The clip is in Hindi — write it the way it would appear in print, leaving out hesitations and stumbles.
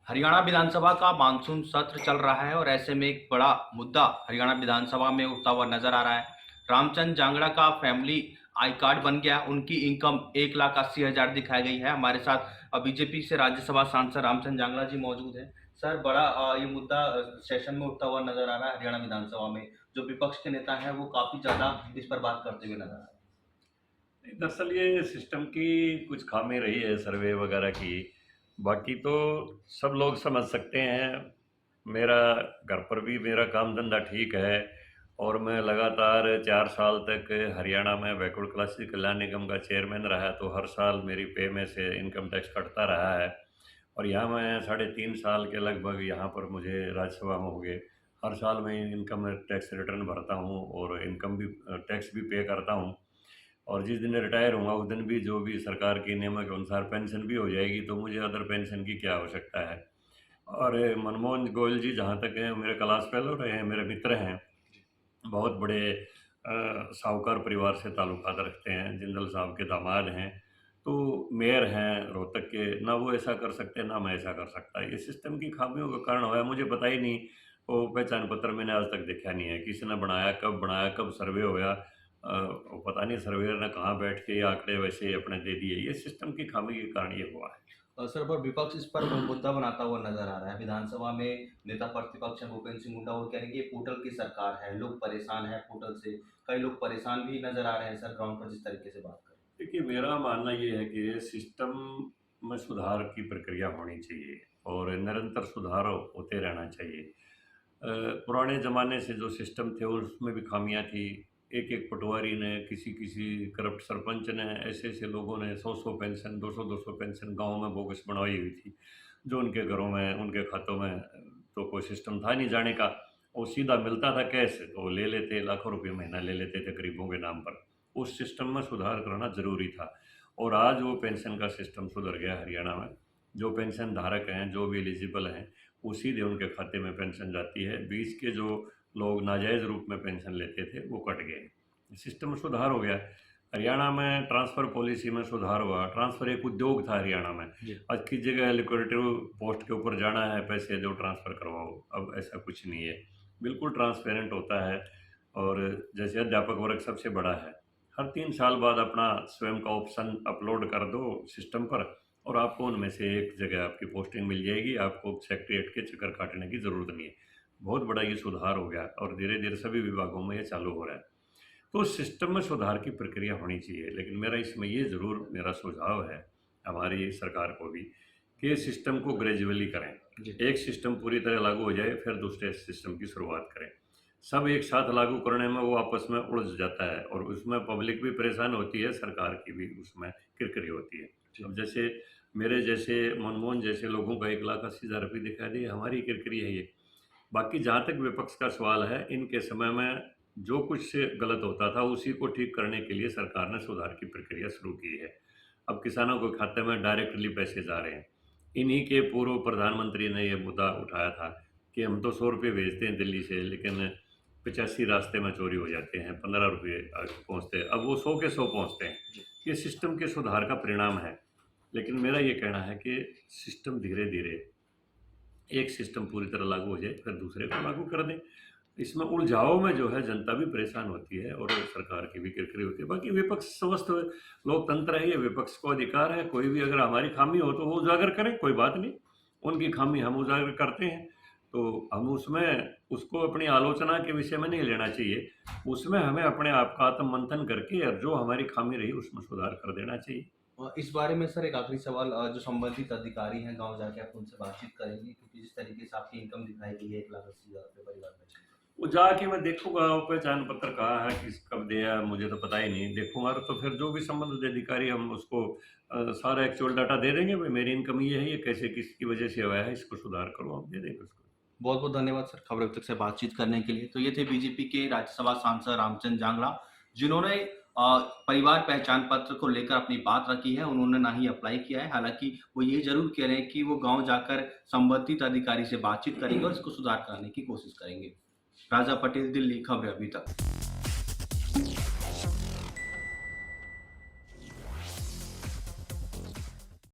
हरियाणा विधानसभा का मानसून सत्र चल रहा है और ऐसे में एक बड़ा मुद्दा हरियाणा विधानसभा में उठता हुआ नजर आ रहा है। रामचंद जांगड़ा का फैमिली आई कार्ड बन गया। उनकी इनकम 1,80,000 दिखाई गई है। हमारे साथ बीजेपी से राज्यसभा सांसद रामचंद जांगड़ा जी मौजूद हैं। सर, बड़ा ये मुद्दा सेशन में उठता हुआ नजर आ रहा है हरियाणा विधानसभा में। जो विपक्ष के नेता हैं वो काफी ज्यादा इस पर बात करते हुए नजर आ रहे हैं। दरअसल ये सिस्टम की कुछ खामी रही है सर्वे वगैरह की। बाकी तो सब लोग समझ सकते हैं। मेरा घर पर भी मेरा काम धंधा ठीक है और मैं लगातार 4 साल तक हरियाणा में बैकवर्ड क्लासेस कल्याण निगम का चेयरमैन रहा, तो हर साल मेरी पे में से इनकम टैक्स कटता रहा है। और यहाँ मैं 3.5 साल के लगभग यहाँ पर मुझे राज्यसभा में हो गए। हर साल मैं इनकम टैक्स रिटर्न भरता हूँ और इनकम भी टैक्स भी पे करता हूँ। और जिस दिन रिटायर होऊँगा उस दिन भी जो भी सरकार के नियमों के अनुसार पेंशन भी हो जाएगी, तो मुझे अदर पेंशन की क्या आवश्यकता है। और मनमोहन गोयल जी जहाँ तक हैं मेरे क्लास फेलो रहे हैं, मेरे मित्र हैं, बहुत बड़े साहूकार परिवार से ताल्लुकात रखते हैं, जिंदल साहब के दामाद हैं। तो मेयर हैं रोहतक के, ना वो ऐसा कर सकते हैं ना मैं ऐसा कर सकता। ये सिस्टम की खामियों का कारण हुआ है, मुझे पता ही नहीं। वो पहचान पत्र मैंने आज तक देखा नहीं है, किसी ने बनाया, कब सर्वे होया। वो पता नहीं सर्वेयर ने कहाँ बैठ के ये आंकड़े वैसे ही अपने दे दिए। ये सिस्टम की खामी के कारण ये हुआ है। सर, पर विपक्ष इस पर मुद्दा बनाता हुआ नजर आ रहा है। विधानसभा में नेता प्रतिपक्ष हैं भूपेंद्र सिंह हुड्डा, वो कह रहे हैं कि ये पोर्टल की सरकार है, लोग परेशान हैं पोर्टल से। कई लोग परेशान भी नजर आ रहे हैं सर, ग्राउंड पर जिस तरीके से बात करें। देखिए, मेरा मानना ये है कि सिस्टम में सुधार की प्रक्रिया होनी चाहिए और निरंतर सुधार होते रहना चाहिए। पुराने ज़माने से जो सिस्टम थे उसमें भी खामियां थी। एक पटवारी ने, किसी करप्ट सरपंच ने, ऐसे लोगों ने 100 पेंशन, 200 पेंशन गांव में बोगस बनवाई हुई थी, जो उनके घरों में, उनके खातों में तो कोई सिस्टम था नहीं जाने का। वो सीधा मिलता था कैश, तो वो ले लेते, लाखों रुपये महीना ले लेते थे गरीबों के नाम पर। उस सिस्टम में सुधार करना ज़रूरी था। और आज वो पेंशन का सिस्टम सुधर गया हरियाणा में। जो पेंशन धारक हैं, जो भी एलिजिबल हैं, वो सीधे उनके खाते में पेंशन जाती है। बीच के जो लोग नाजायज़ रूप में पेंशन लेते थे वो कट गए। सिस्टम में सुधार हो गया। हरियाणा में ट्रांसफ़र पॉलिसी में सुधार हुआ। ट्रांसफ़र एक उद्योग था हरियाणा में। आज की जगह लिक्विडेटिव पोस्ट के ऊपर जाना है, पैसे दो ट्रांसफ़र करवाओ। अब ऐसा कुछ नहीं है, बिल्कुल ट्रांसपेरेंट होता है। और जैसे अध्यापक वर्ग सबसे बड़ा है, हर 3 साल बाद अपना स्वयं का ऑप्शन अपलोड कर दो सिस्टम पर और आपको उनमें से एक जगह आपकी पोस्टिंग मिल जाएगी। आपको सेक्रेटरीट के चक्कर काटने की ज़रूरत नहीं है। बहुत बड़ा ये सुधार हो गया और धीरे-धीरे सभी विभागों में ये चालू हो रहा है। तो सिस्टम में सुधार की प्रक्रिया होनी चाहिए, लेकिन मेरा इसमें ये ज़रूर मेरा सुझाव है हमारी सरकार को भी, कि सिस्टम को ग्रेजुअली करें। एक सिस्टम पूरी तरह लागू हो जाए, फिर दूसरे सिस्टम की शुरुआत करें। सब एक साथ लागू करने में वो आपस में उलझ जाता है और उसमें पब्लिक भी परेशान होती है, सरकार की भी उसमें किरकिरी होती है। अब जैसे मेरे जैसे मनमोहन जैसे लोगों का 1,80,000 रुपये दिखा दिए, हमारी किरकिरी है ये। बाकी जहाँ तक विपक्ष का सवाल है, इनके समय में जो कुछ गलत होता था उसी को ठीक करने के लिए सरकार ने सुधार की प्रक्रिया शुरू की है। अब किसानों के खाते में डायरेक्टली पैसे जा रहे हैं। इन्हीं के पूर्व प्रधानमंत्री ने ये मुद्दा उठाया था कि हम तो 100 रुपये भेजते हैं दिल्ली से, लेकिन 85 रास्ते में चोरी हो जाते हैं, 15 रुपये पहुँचते हैं। अब वो 100 के 100 पहुँचते हैं। ये सिस्टम के सुधार का परिणाम है। लेकिन मेरा ये कहना है कि सिस्टम धीरे-धीरे, एक सिस्टम पूरी तरह लागू हो जाए, फिर दूसरे को लागू कर दें। इसमें उलझाव में जो है जनता भी परेशान होती है और सरकार की भी किरकिरी होती है। बाकी विपक्ष समस्त लोकतंत्र है, ये विपक्ष को अधिकार है, कोई भी अगर हमारी खामी हो तो वो उजागर करें, कोई बात नहीं। उनकी खामी हम उजागर करते हैं, तो हम उसमें उसको अपनी आलोचना के विषय में नहीं लेना चाहिए। उसमें हमें अपने आप का आत्म-मंथन करके और जो हमारी खामी रही उसमें सुधार कर देना चाहिए। इस बारे में सर एक आखिरी सवाल, जो संबंधित अधिकारी हैं गाँव जाके आप उनसे बातचीत करेंगे? क्योंकि जिस तरीके से आपकी इनकम दिखाई गई है 1,80,000 रुपये परिवार में। वो जाके मैं देखूँगा, वो पहचान पत्र कहाँ है, किस कब दिया, मुझे तो पता ही नहीं। देखूँगा तो फिर जो भी संबंधित अधिकारी हम उसको सारा एक्चुअल डाटा दे देंगे, भई मेरी इनकम ये है, ये कैसे किसकी वजह से हुआ है, इसको सुधार करो, हम दे देंगे उसको। बहुत बहुत धन्यवाद सर खबर अब तक से बातचीत करने के लिए। तो ये थे बीजेपी के राज्यसभा सांसद रामचंद जांगड़ा, जिन्होंने परिवार पहचान पत्र को लेकर अपनी बात रखी है। उन्होंने ना ही अप्लाई किया है, हालांकि वो ये जरूर कह रहे हैं कि वो गांव जाकर संबंधित अधिकारी से बातचीत करेंगे और इसको सुधार कराने की कोशिश करेंगे। राजा पटेल, दिल्ली, खबरें अभी तक।